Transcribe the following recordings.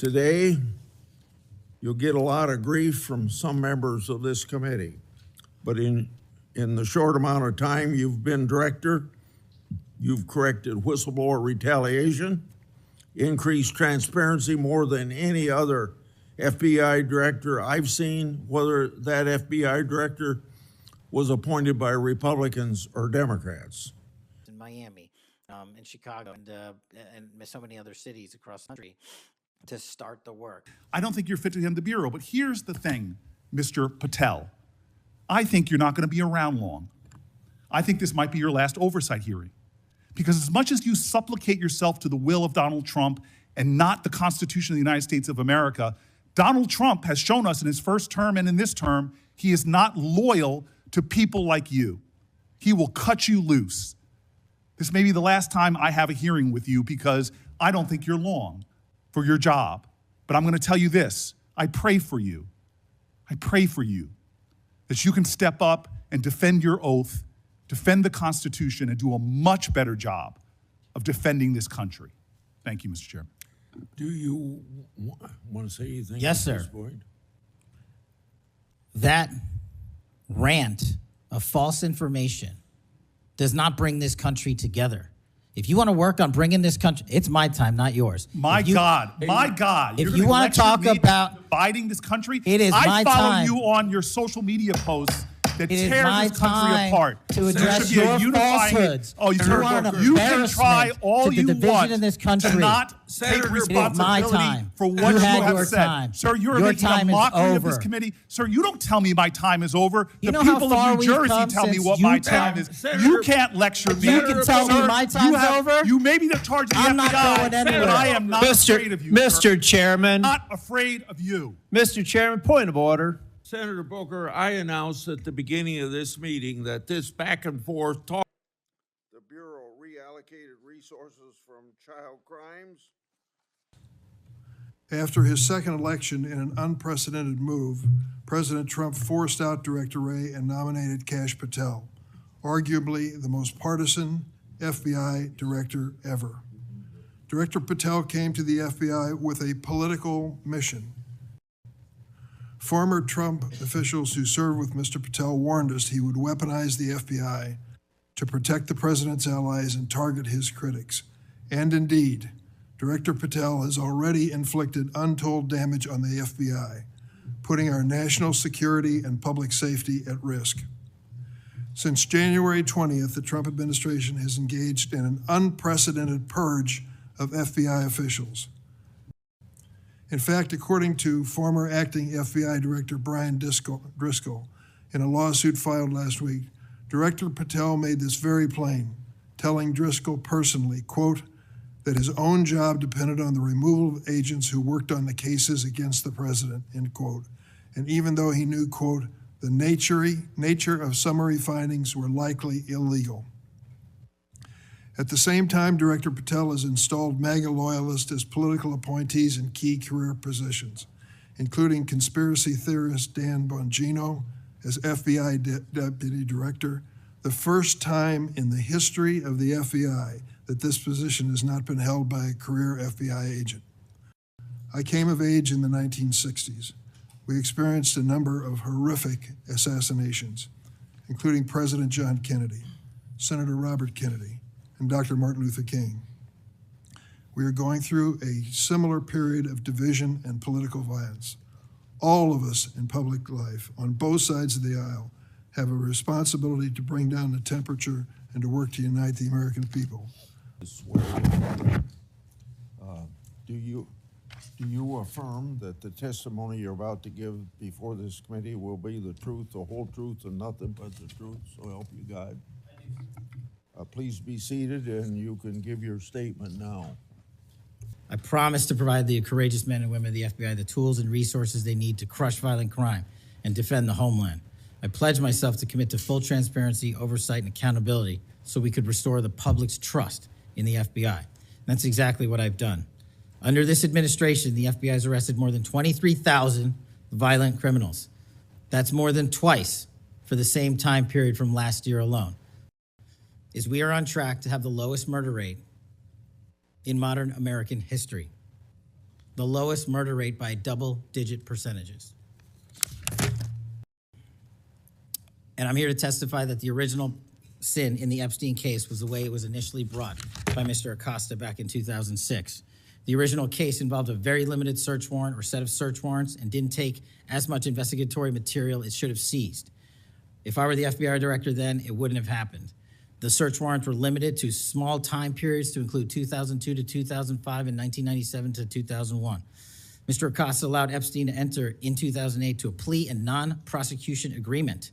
Today, you'll get a lot of grief from some members of this committee, but in the short amount of time you've been director, you've corrected whistleblower retaliation, increased transparency more than any other FBI director I've seen, whether that FBI director was appointed by Republicans or Democrats. In Miami, in Chicago, and so many other cities across the country to start the work. I don't think you're fit to hand the bureau, but here's the thing, Mr. Patel. I think you're not going to be around long. I think this might be your last oversight hearing. Because as much as you supplicate yourself to the will of Donald Trump and not the Constitution of the United States of America, Donald Trump has shown us in his first term and in this term, he is not loyal to people like you. He will cut you loose. This may be the last time I have a hearing with you because I don't think you're long for your job. But I'm going to tell you this, I pray for you. I pray for you that you can step up and defend your oath, defend the Constitution, and do a much better job of defending this country. Thank you, Mr. Chairman. Do you want to say anything? Yes, at this sir. point? That rant of false information does not bring this country together. If you want to work on bringing this country, it's my time, not yours. My God. If you want to talk about dividing this country, it is my I follow time. you on your social media posts that It is tear my this country time apart. to address There should be a your unifying- falsehoods. Oh, You are an you can try embarrassment all to the you division want in this to country. not take Senator, it is my responsibility time. for what You you had have your said. time. Sir, you're Your making time a is mockery of this over. committee. Sir, you don't tell me my time is over. You The know how people far of New we've Jersey come tell me since what you my tell- time is. Senator, You can't lecture me. You can tell me Sir, my time's over? You may be the charge of the I'm not FBI, going anywhere. but I am not afraid of you, sir. Mr. Chairman, Not afraid of you. Mr. Chairman, point of order. Senator Booker, I announced at the beginning of this meeting that this back and forth talk. The Bureau reallocated resources from child crimes. After his second election in an unprecedented move, President Trump forced out Director Wray and nominated Kash Patel, arguably the most partisan FBI director ever. Director Patel came to the FBI with a political mission. Former Trump officials who served with Mr. Patel warned us he would weaponize the FBI to protect the president's allies and target his critics. And indeed, Director Patel has already inflicted untold damage on the FBI, putting our national security and public safety at risk. Since January 20th, the Trump administration has engaged in an unprecedented purge of FBI officials. In fact, according to former acting FBI Director Brian Driscoll, in a lawsuit filed last week, Director Patel made this very plain, telling Driscoll personally, quote, that his own job depended on the removal of agents who worked on the cases against the president, end quote. And even though he knew, quote, the nature of summary findings were likely illegal. At the same time, Director Patel has installed MAGA loyalists as political appointees in key career positions, including conspiracy theorist Dan Bongino as FBI Deputy Director, the first time in the history of the FBI that this position has not been held by a career FBI agent. I came of age in the 1960s. We experienced a number of horrific assassinations, including President John Kennedy, Senator Robert Kennedy, and Dr. Martin Luther King. We are going through a similar period of division and political violence. All of us in public life, on both sides of the aisle, have a responsibility to bring down the temperature and to work to unite the American people. Do you affirm that the testimony you're about to give before this committee will be the truth, the whole truth, and nothing but the truth? So help you God. Please be seated, and you can give your statement now. I promise to provide the courageous men and women of the FBI the tools and resources they need to crush violent crime and defend the homeland. I pledge myself to commit to full transparency, oversight, and accountability so we could restore the public's trust in the FBI. That's exactly what I've done. Under this administration, the FBI has arrested more than 23,000 violent criminals. That's more than twice for the same time period from last year alone. We are on track to have the lowest murder rate in modern American history. the lowest murder rate by double-digit percentages. And I'm here to testify that the original sin in the Epstein case was the way it was initially brought by Mr. Acosta back in 2006. The original case involved a very limited search warrant or set of search warrants and didn't take as much investigatory material it should have seized. If I were the FBI director then, it wouldn't have happened. The search warrants were limited to small time periods to include 2002 to 2005 and 1997 to 2001. Mr. Acosta allowed Epstein to enter in 2008 to a plea and non-prosecution agreement,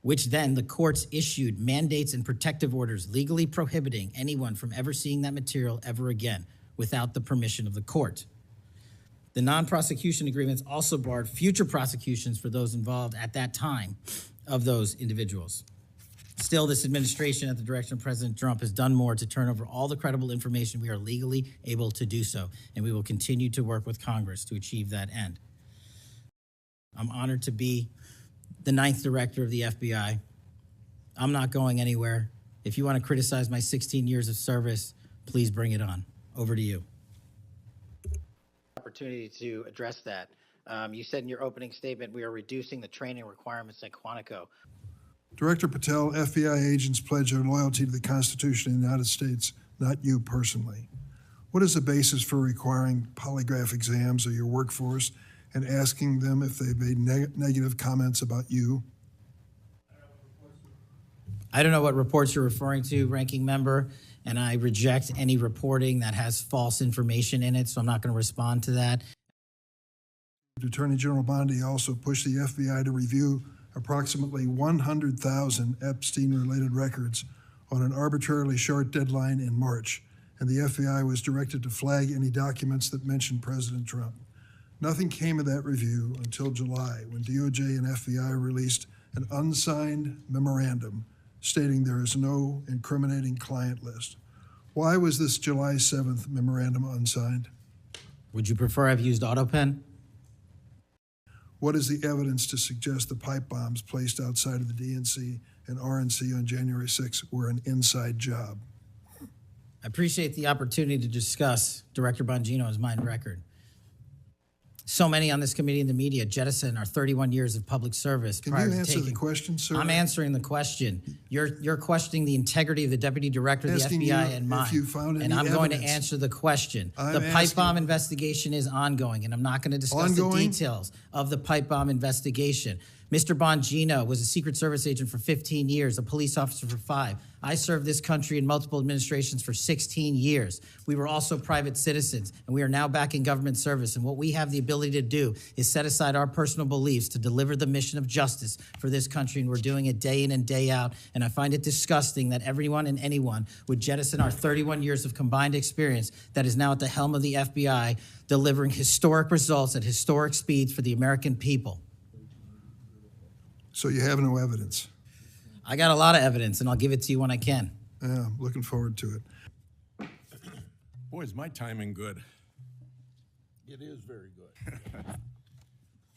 which then the courts issued mandates and protective orders legally prohibiting anyone from ever seeing that material ever again without the permission of the court. The non-prosecution agreements also barred future prosecutions for those involved at that time of those individuals. Still, this administration, at the direction of President Trump, has done more to turn over all the credible information we are legally able to do so, and we will continue to work with Congress to achieve that end. I'm honored to be the 9th director of the FBI. I'm not going anywhere. If you want to criticize my 16 years of service, please bring it on. Over to you. Opportunity to address that. You said in your opening statement, we are reducing the training requirements at Quantico. Director Patel, FBI agents pledge their loyalty to the Constitution of the United States, not you personally. What is the basis for requiring polygraph exams of your workforce and asking them if they've made negative comments about you? I don't know what reports you're referring to, Ranking Member, and I reject any reporting that has false information in it, so I'm not going to respond to that. Attorney General Bondi also pushed the FBI to review approximately 100,000 Epstein-related records on an arbitrarily short deadline in March, and the FBI was directed to flag any documents that mentioned President Trump. Nothing came of that review until July, when DOJ and FBI released an unsigned memorandum stating there is no incriminating client list. Why was this July 7th memorandum unsigned? Would you prefer I've used AutoPen? What is the evidence to suggest the pipe bombs placed outside of the DNC and RNC on January 6th were an inside job? I appreciate the opportunity to discuss Director Bongino's mine record. So many on this committee and the media jettison our 31 years of public service. Can you answer the question, sir? I'm answering the question. You're questioning the integrity of the Deputy Director of the Asking FBI you and mine. if you found any and I'm going to evidence. answer the question. I'm The pipe asking- bomb investigation is ongoing, and I'm not going to discuss Ongoing? the details of the pipe bomb investigation. Mr. Bongino was a Secret Service agent for 15 years, a police officer for 5. I served this country in multiple administrations for 16 years. We were also private citizens, and we are now back in government service. And what we have the ability to do is set aside our personal beliefs to deliver the mission of justice for this country, and we're doing it day in and day out. And I find it disgusting that everyone and anyone would jettison our 31 years of combined experience that is now at the helm of the FBI, delivering historic results at historic speeds for the American people. So you have no evidence? I got a lot of evidence, and I'll give it to you when I can. Yeah, I'm looking forward to it. Boy, is my timing good. It is very good.